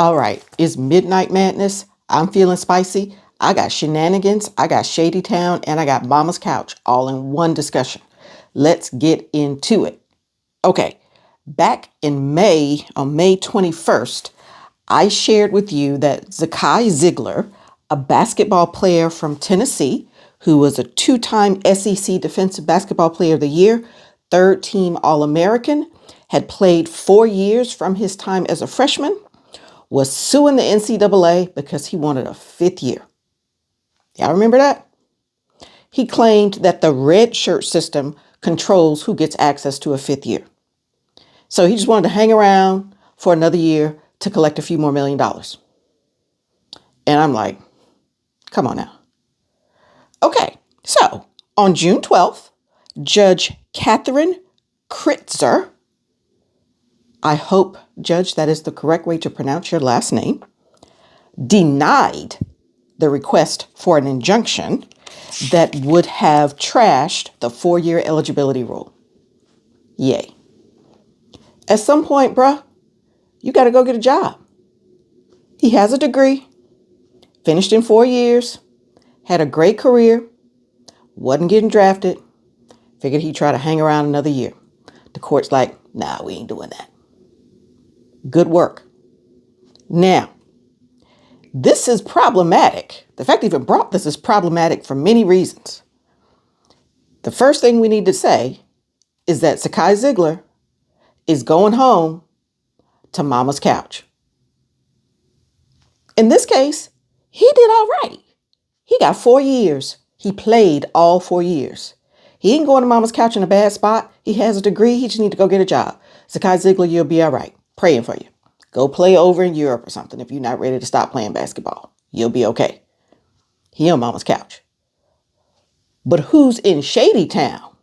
All right, it's Midnight Madness. I'm feeling spicy. I got shenanigans, I got Shady Town, and I got Mama's Couch all in one discussion. Let's get into it. Okay, back in May, on May 21st, I shared with you that Zakai Zeigler, a basketball player from Tennessee, who was a two-time SEC Defensive Basketball Player of the Year, third-team All-American, had played 4 years from his time as a freshman, was suing the NCAA because he wanted a fifth year. Y'all remember that? He claimed that the red shirt system controls who gets access to a fifth year. So he just wanted to hang around for another year to collect a few more $1,000,000. And I'm like, come on now. Okay, so on June 12th, Judge Catherine Kritzer, I hope, Judge, that is the correct way to pronounce your last name, denied the request for an injunction that would have trashed the 4-year eligibility rule. Yay. At some point, bruh, you got to go get a job. He has a degree, finished in 4 years, had a great career, wasn't getting drafted, figured he'd try to hang around another year. The court's like, nah, we ain't doing that. Good work. Now, this is problematic. The fact he even brought this is problematic for many reasons. The first thing we need to say is that Zakai Zeigler is going home to Mama's Couch. In this case, he did all right. He got 4 years. He played all 4 years. He ain't going to Mama's Couch in a bad spot. He has a degree. He just need to go get a job. Zakai Zeigler, you'll be all right. Praying for you. Go play over in Europe or something if you're not ready to stop playing basketball. You'll be okay. He on Mama's Couch. But who's in Shady Town?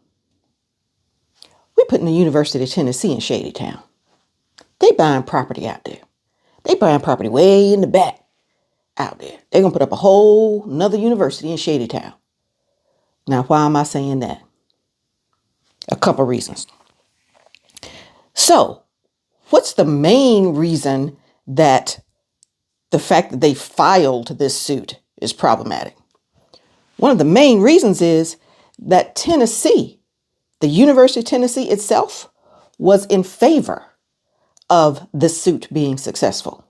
We putting the University of Tennessee in Shady Town. They buying property out there. They buying property way in the back out there. They're going to put up a whole nother university in Shady Town. Now, why am I saying that? A couple reasons. So, what's the main reason that the fact that they filed this suit is problematic? One of the main reasons is that Tennessee, the University of Tennessee itself, was in favor of this suit being successful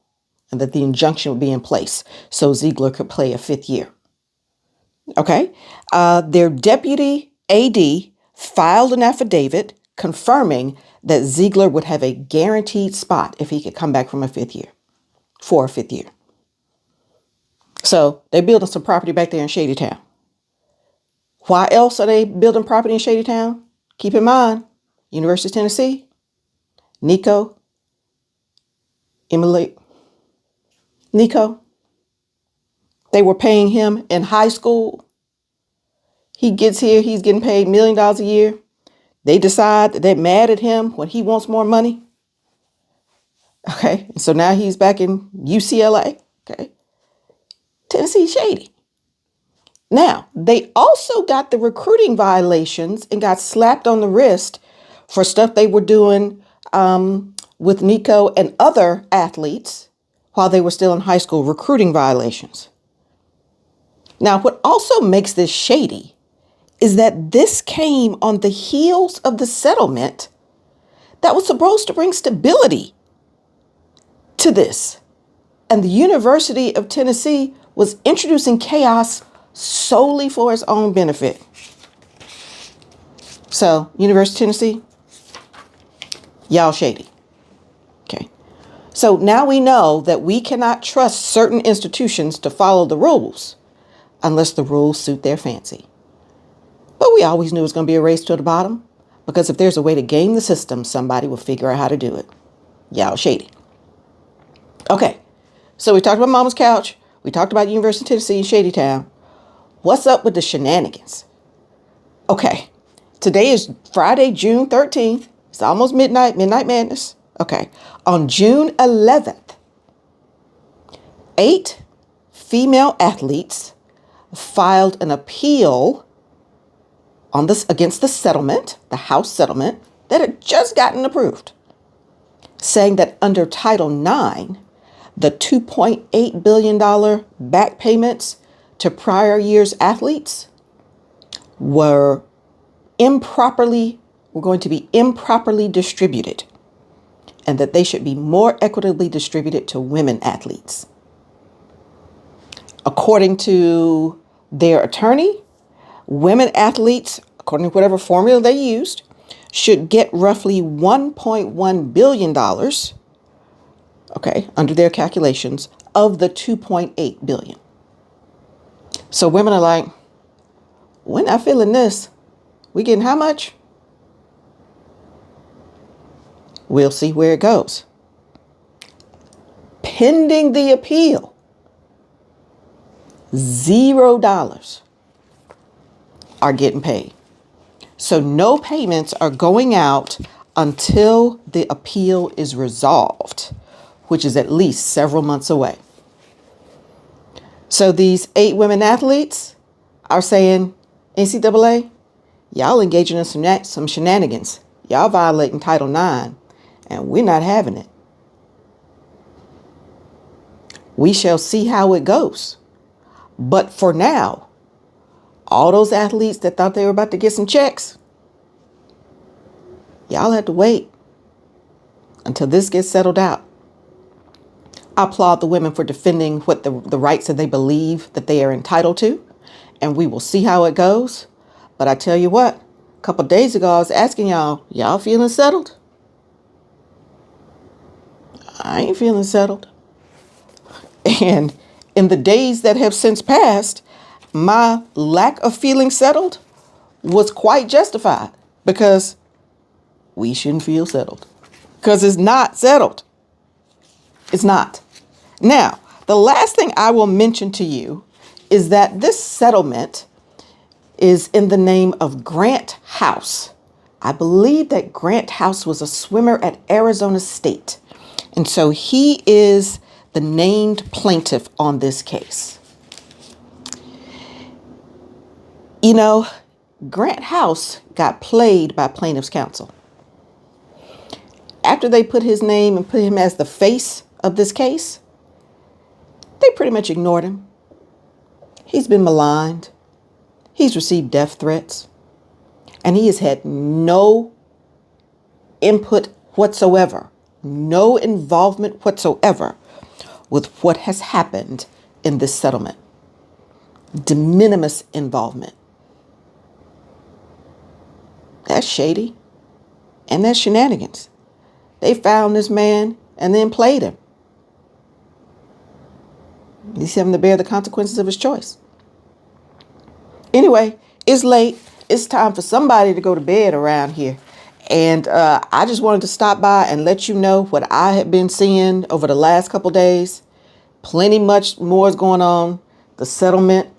and that the injunction would be in place so Zeigler could play a fifth year. Okay. Their deputy AD filed an affidavit confirming that Zeigler would have a guaranteed spot if he could come back from for a fifth year. So they're building some property back there in Shady Town. Why else are they building property in Shady Town? Keep in mind, University of Tennessee, Nico, they were paying him in high school. He gets here, he's getting paid $1,000,000 a year. They decide that they're mad at him when he wants more money. Okay, so now he's back in UCLA. Okay, Tennessee shady. Now, they also got the recruiting violations and got slapped on the wrist for stuff they were doing with Nico and other athletes while they were still in high school, recruiting violations. Now, what also makes this shady is that this came on the heels of the settlement that was supposed to bring stability to this. And the University of Tennessee was introducing chaos solely for its own benefit. So, University of Tennessee, y'all shady. Okay. So now we know that we cannot trust certain institutions to follow the rules unless the rules suit their fancy. But we always knew it was going to be a race to the bottom because if there's a way to game the system, somebody will figure out how to do it. Y'all shady. Okay. So we talked about Mama's Couch. We talked about University of Tennessee and Shady Town. What's up with the shenanigans? Okay. Today is Friday, June 13th. It's almost midnight madness. Okay. On June 11th, 8 female athletes filed an appeal against the settlement, the House settlement, that had just gotten approved, saying that under Title IX, the $2.8 billion back payments to prior year's athletes were going to be improperly distributed, and that they should be more equitably distributed to women athletes. According to their attorney, women athletes, according to whatever formula they used, should get roughly $1.1 billion, okay, under their calculations, of the $2.8 billion. So women are like, we're not feeling this. We getting how much? We'll see where it goes. Pending the appeal, $0 are getting paid. So no payments are going out until the appeal is resolved, which is at least several months away. So these 8 women athletes are saying, NCAA, y'all engaging in some shenanigans. Y'all violating Title IX, and we're not having it. We shall see how it goes. But for now, all those athletes that thought they were about to get some checks, y'all have to wait until this gets settled out. I applaud the women for defending what the rights that they believe that they are entitled to, and we will see how it goes. But I tell you what, a couple of days ago, I was asking y'all feeling settled? I ain't feeling settled. And in the days that have since passed, my lack of feeling settled was quite justified, because we shouldn't feel settled, because it's not settled. It's not. Now, the last thing I will mention to you is that this settlement is in the name of Grant House. I believe that Grant House was a swimmer at Arizona State. And so he is the named plaintiff on this case. You know, Grant House got played by plaintiff's counsel. After they put his name and put him as the face of this case, they pretty much ignored him. He's been maligned. He's received death threats. And he has had no input whatsoever, no involvement whatsoever with what has happened in this settlement. De minimis involvement. That's shady. And that's shenanigans. They found this man and then played him. He's having to bear the consequences of his choice. Anyway, it's late. It's time for somebody to go to bed around here. And I just wanted to stop by and let you know what I have been seeing over the last couple days. Plenty much more is going on. The settlement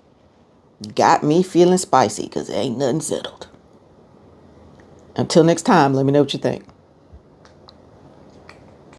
got me feeling spicy because there ain't nothing settled. Until next time, let me know what you think.